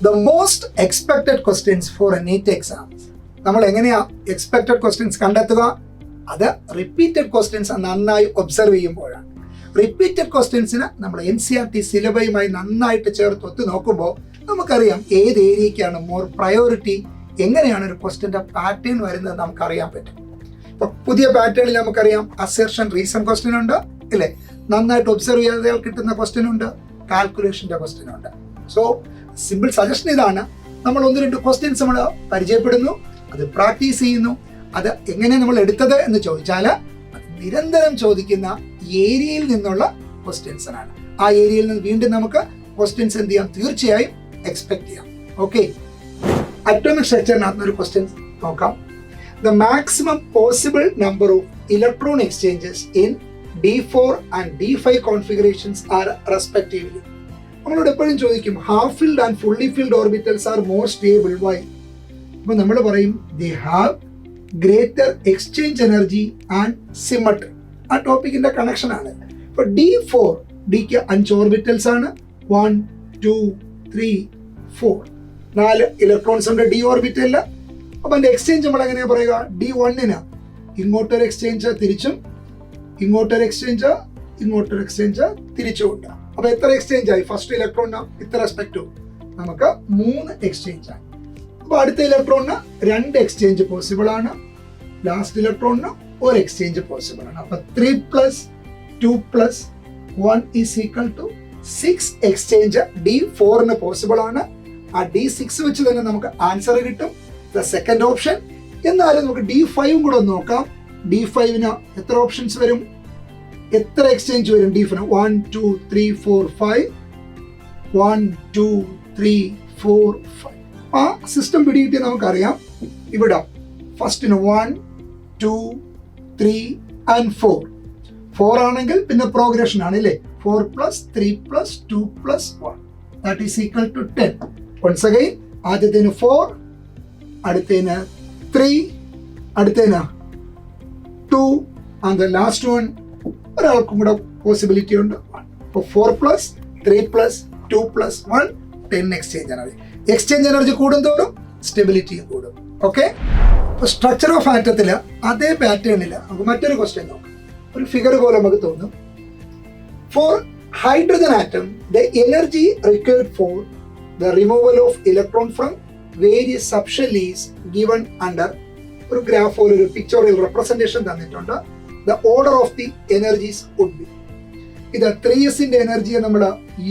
The most expected questions for a NEET exams. നമ്മൾ എങ്ങനെയാ expected questions കണ്ടെത്തുക? അത് റിപ്പീറ്റഡ് ക്വസ്റ്റ്യൻസ് നന്നായി ഒബ്സർവ് ചെയ്യുമ്പോഴാണ്. റിപ്പീറ്റഡ് ക്വസ്റ്റ്യൻസിന് നമ്മൾ NCERT സിലബയുമായി നന്നായിട്ട് ചേർത്ത് ഒത്തു നോക്കുമ്പോൾ നമുക്കറിയാം ഏത് ഏരിയയ്ക്കാണ് മോർ പ്രയോറിറ്റി, എങ്ങനെയാണ് ഒരു ക്വസ്റ്റ്യൻ്റെ പാറ്റേൺ വരുന്നത് നമുക്കറിയാൻ പറ്റും. ഇപ്പൊ പുതിയ പാറ്റേണിൽ നമുക്കറിയാം അസെർഷൻ റീസൺ ക്വസ്റ്റ്യൻ ഉണ്ട് അല്ലേ, നന്നായിട്ട് ഒബ്സർവ് ചെയ്താൽ കിട്ടുന്ന ക്വസ്റ്റ്യൻ ഉണ്ട്, കാൽക്കുലേഷൻ്റെ ക്വസ്റ്റ്യൻ ഉണ്ട്. സോ സിമ്പിൾ സജഷൻ ഇതാണ്, നമ്മൾ 1-2 ക്വസ്റ്റ്യൻസ് നമ്മൾ പരിചയപ്പെടുന്നു, അത് പ്രാക്ടീസ് ചെയ്യുന്നു. അത് എങ്ങനെ നമ്മൾ എടുത്തത് എന്ന് ചോദിച്ചാൽ അത് നിരന്തരം ചോദിക്കുന്ന ഏരിയയിൽ നിന്നുള്ള ക്വസ്റ്റ്യൻസിനാണ്. ആ ഏരിയയിൽ നിന്ന് വീണ്ടും നമുക്ക് ക്വസ്റ്റ്യൻസ് എന്ത് ചെയ്യാം, തീർച്ചയായും എക്സ്പെക്ട് ചെയ്യാം. ഓക്കെ, അറ്റോമിക് സ്ട്രക്ചറിനകത്ത് ഒരു ക്വസ്റ്റ്യൻ നോക്കാം. The maximum possible number of electron exchanges in D4 and D5 configurations are respectively. നമ്മളോട് എപ്പോഴും ചോദിക്കും half filled and fully filled orbitals are more stable. Why? അപ്പൊ നമ്മൾ പറയും they have greater exchange energy and symmetry. ആ ടോപ്പിക്കിന്റെ connection ആണ്. ഇപ്പൊ D4 ഡിക്ക് 5 ഓർബിറ്റൽസ് ആണ്, 1 2 3 4 4 ഇലക്ട്രോൺസ് ഉണ്ട് D ഓർബിറ്റലില്. അപ്പൊ അതിന്റെ എക്സ്ചേഞ്ച് നമ്മൾ എങ്ങനെയാ പറയുക? D1ന് ഇങ്ങോട്ടൊരു എക്സ്ചേഞ്ച് തിരിച്ചും, ഇങ്ങോട്ടൊരു എക്സ്ചേഞ്ച് തിരിച്ചുകൊണ്ട്. അപ്പൊ എത്ര എക്സ്ചേഞ്ച് ആയി? ഫസ്റ്റ് ഇലക്ട്രോണിന് ഇത്ര റെസ്പെക്റ്റും നമുക്ക് 3 എക്സ്ചേഞ്ച് ആയി. അപ്പൊ അടുത്ത ഇലക്ട്രോണിന് 2 എക്സ്ചേഞ്ച് പോസിബിൾ ആണ്, ലാസ്റ്റ് ഇലക്ട്രോണിന് 1 എക്സ്ചേഞ്ച് പോസിബിൾ ആണ്. അപ്പൊ 3 + 2 + 1 = 6 എക്സ്ചേഞ്ച് D4ന് പോസിബിൾ ആണ്. ആ D6 വെച്ച് തന്നെ നമുക്ക് ആൻസർ കിട്ടും, ദ സെക്കൻഡ് ഓപ്ഷൻ. എന്നാലും നമുക്ക് D5 കൂടെ ഒന്ന് നോക്കാം. D5ന് എത്ര ഓപ്ഷൻസ് വരും, എത്ര എക്സ്ചേഞ്ച് വരും? D5 1 2 3 4 5 1 2 3 4 5. ആ സിസ്റ്റം പിടികിട്ടി നമുക്കറിയാം. ഇവിടെ ഫസ്റ്റിന് 1 2 3 and 4 ആണെങ്കിൽ പിന്നെ പ്രോഗ്രഷൻ ആണ് അല്ലേ, 4 + 3 + 2 + 1 that is equal to 10. once again ആദ്യത്തേന് 4, അടുത്തേന് 3, അടുത്തേന് 2 and the last one ഒരാൾക്കും കൂടെ പോസിബിലിറ്റി ഉണ്ട് 1. അപ്പോൾ 4 + 3 + 2 + 1 10 എക്സ്ചേഞ്ച് എനർജി. എക്സ്ചേഞ്ച് എനർജി കൂടുന്തോറും സ്റ്റെബിലിറ്റിയും കൂടും. ഓക്കെ, ഇപ്പോൾ സ്ട്രക്ചർ ഓഫ് ആറ്റത്തിൽ അതേ പാറ്റേണിൽ നമുക്ക് മറ്റൊരു ക്വസ്റ്റ്യൻ നോക്കാം. ഒരു ഫിഗർ പോലെ നമുക്ക് തോന്നും. For hydrogen atom the energy required for the removal of electron from various subshell is given under ഒരു ഗ്രാഫ് പോലെ ഒരു പിക്ചോറിയൽ റെപ്രസെന്റേഷൻ തന്നിട്ടുണ്ട്. The order of the energies would be. ഇത് 3sന്റെ എനർജിയെ നമ്മൾ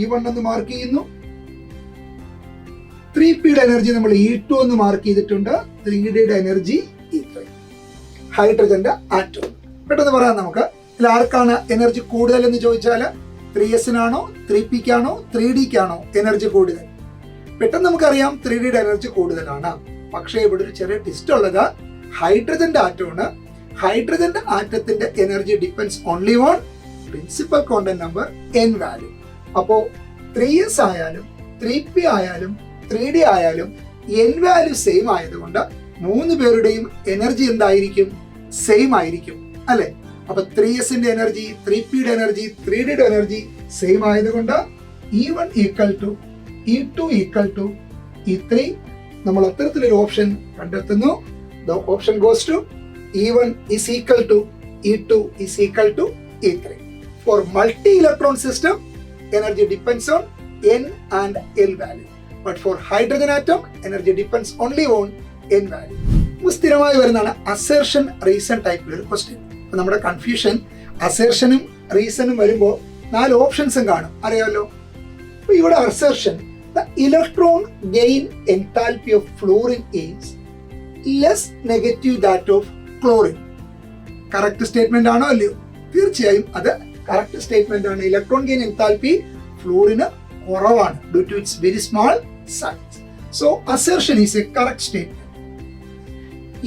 E1 എന്ന് മാർക്ക് ചെയ്യുന്നു, 3pയുടെ എനർജി നമ്മൾ E2 എന്ന് മാർക്ക് ചെയ്തിട്ടുണ്ട്, 3dയുടെ എനർജി E3. ഹൈഡ്രജന്റെ ആറ്റം പെട്ടെന്ന് പറയാം നമുക്ക്. ഇതിൽ ആർക്കാണ് എനർജി കൂടുതൽ എന്ന് ചോദിച്ചാൽ 3sനാണോ 3pക്കാണോ 3dക്കാണോ എനർജി കൂടുതൽ? പെട്ടെന്ന് നമുക്കറിയാം 3dയുടെ എനർജി കൂടുതലാണ്. പക്ഷേ ഇവിടെ ഒരു ചെറിയ ട്വിസ്റ്റ് ഉള്ളത്, ഹൈഡ്രജന്റെ ആറ്റമാണ്. ഹൈഡ്രജന്റെ ആറ്റത്തിന്റെ energy depends only on principal quantum number n value. അപ്പോൾ 3s ആയാലും 3p ആയാലും 3d ആയാലും n വാല്യൂ സെയിം ആയതുകൊണ്ട് 3 പേരുടെയും എനർജി എന്തായിരിക്കും? സെയിം ആയിരിക്കും അല്ലെ. അപ്പൊ 3sന്റെ എനർജി 3pയുടെ എനർജി 3dയുടെ എനർജി സെയിം ആയതുകൊണ്ട് E1 = E2 = E3. നമ്മൾ അത്തരത്തിലൊരു ഓപ്ഷൻ കണ്ടെത്തുന്നു. The option goes to E1 is equal to E2 is equal to E3. For multi-electron system, energy depends on n and l value. But for hydrogen atom, energy depends only on n value. സ്ഥിരമായി വരുന്നതാണ് അസെർഷൻ reason ടൈപ്പിലൊരു question. അപ്പൊ നമ്മുടെ confusion അസെർഷനും റീസണും വരുമ്പോൾ 4 ഓപ്ഷൻസും കാണും, അറിയാമല്ലോ. അപ്പൊ ഇവിടെ assertion the electron gain enthalpy of fluorine is less negative that of chlorine. Correct statement ആണോ അല്ലയോ? തീർച്ചയായും അത് കറക്റ്റ് സ്റ്റേറ്റ്മെന്റ് ആണ്. ഇലക്ട്രോൺ ഗെയിൻ എൻതാൽപ്പി ഫ്ലൂറിന് കുറവാണ് due to its very small size. So assertion is a correct statement.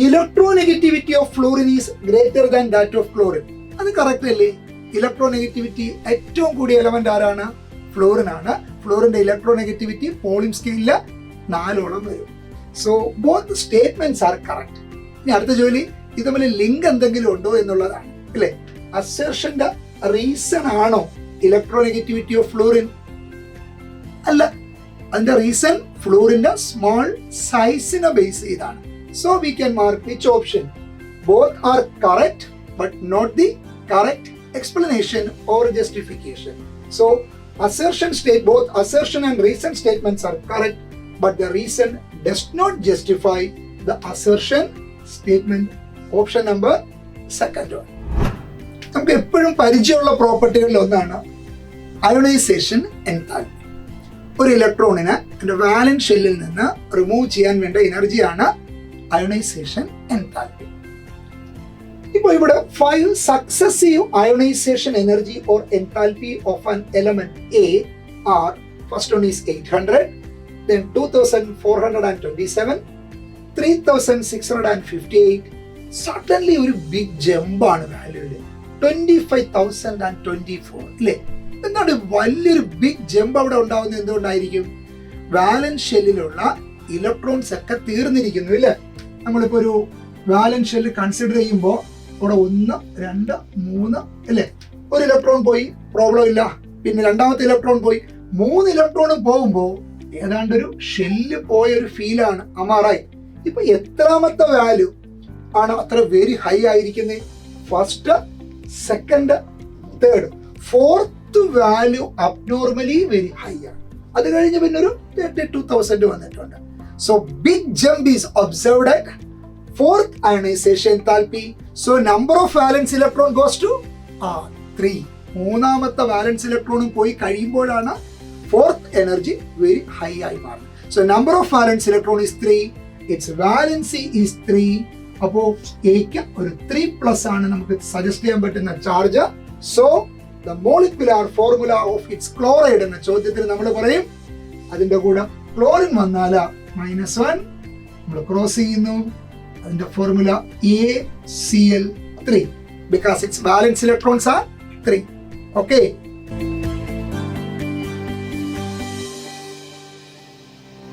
Electronegativity of fluorine is greater than that of chlorine. അത് കറക്റ്റ് അല്ലേ? ഇലക്ട്രോനെഗറ്റിവിറ്റി ഏറ്റവും കൂടിയ എലമെന്റ് ആരാണ്? ഫ്ലൂറിൻ ആണ്. ഫ്ലൂറിന്റെ ഇലക്ട്രോനെഗറ്റിവിറ്റി പോളിം സ്കെയിലില് 4 വരും. So both statements are correct. ഇനി അടുത്ത ജോലി ഇത് തമ്മിൽ ലിങ്ക് എന്തെങ്കിലും ഉണ്ടോ എന്നുള്ളതാണ് അല്ലേ. അസെർഷന്റെ റീസൺ ആണോ ഇലക്ട്രോനെഗറ്റിവിറ്റി ഓഫ് ഫ്ലൂറിൻ? അല്ല. അതിന്റെ റീസൺ ഫ്ലൂറിന്റെ സ്മോൾ സൈസിനെ ബേസ് ചെയ്താണ്. So we can mark which option. Both are correct but not the correct explanation or justification. So both assertion and reason statements are correct, but the reason does not justify the assertion statement. Option number second one. നമുക്ക് എപ്പോഴും പരിചയമുള്ള പ്രോപ്പർട്ടികളിൽ ഒന്നാണ് ionisation enthalpy. ഒരു ഇലക്ട്രോണിനെ അതിന്റെ വാലൻസ് ഷെല്ലിൽ നിന്ന് remove ചെയ്യാൻ വേണ്ട എനർജിയാണ് അയോണൈസേഷൻ എൻതാൽപ്പി. ഇപ്പോൾ ഇവിടെ 5 successive ionization energy or enthalpy of an element A are, first one is 800, then 2427, 3658. Suddenly ഒരു ബിഗ് ജമ്പ് ആണ് വാല്യൂല് 25,024 അല്ലേ? എന്താണ് വലിയൊരു ബിഗ് ജമ്പ് അവിടെ ഉണ്ടാവുന്നത്? എന്തുകൊണ്ടായിരിക്കും? വാലൻസ് ഷെല്ലിലുള്ള ഇലക്ട്രോൺസ് ഒക്കെ തീർന്നിരിക്കുന്നു ഇല്ലേ? നമ്മളിപ്പോ ഒരു വാലൻസ് ഷെല്ല് കൺസിഡർ ചെയ്യുമ്പോൾ ഇവിടെ 1, 2, 3 അല്ലേ? ഒരു ഇലക്ട്രോൺ പോയി, പ്രോബ്ലം ഇല്ല. പിന്നെ രണ്ടാമത്തെ ഇലക്ട്രോൺ പോയി, 3 ഇലക്ട്രോണും പോകുമ്പോൾ ഏതാണ്ട് ഒരു ഷെല്ല് പോയ ഒരു ഫീലാണ്. അമാറായി. ഇപ്പൊ എത്രാമത്തെ വാല്യൂ ആണ് അത്ര വെരി ഹൈ ആയിരിക്കുന്നത്? First, second, third, fourth value abnormally very high ആണ്. അത് കഴിഞ്ഞ് പിന്നെ ഒരു 32,000 വന്നിട്ടുണ്ട്. So big jump is observed at fourth ionization enthalpy. So number of valence electron goes to 3. മൂന്നാമത്തെ വാലൻസ് ഇലക്ട്രോണും പോയി കഴിയുമ്പോഴാണ് ഫോർത്ത് എനർജി വെരി ഹൈ ആയി മാറുന്നത്. So number of വാലൻസ് electron is 3, it's valency is 3. അപ്പോ എക്ക് ഒരു 3+ ആണ് നമുക്ക് സജസ്റ്റ് ചെയ്യാൻ പറ്റുന്ന charge. So the molecular formula of its chloride എന്ന ചോദ്യത്തിൽ നമ്മൾ പറയും അതിന്റെ കൂടെ ക്ലോറിൻ വന്നാൽ -1 നമ്മൾ ക്രോസ് ചെയ്യുന്നു. അതിന്റെ formula ACl3 because its valence electrons are 3. Okay.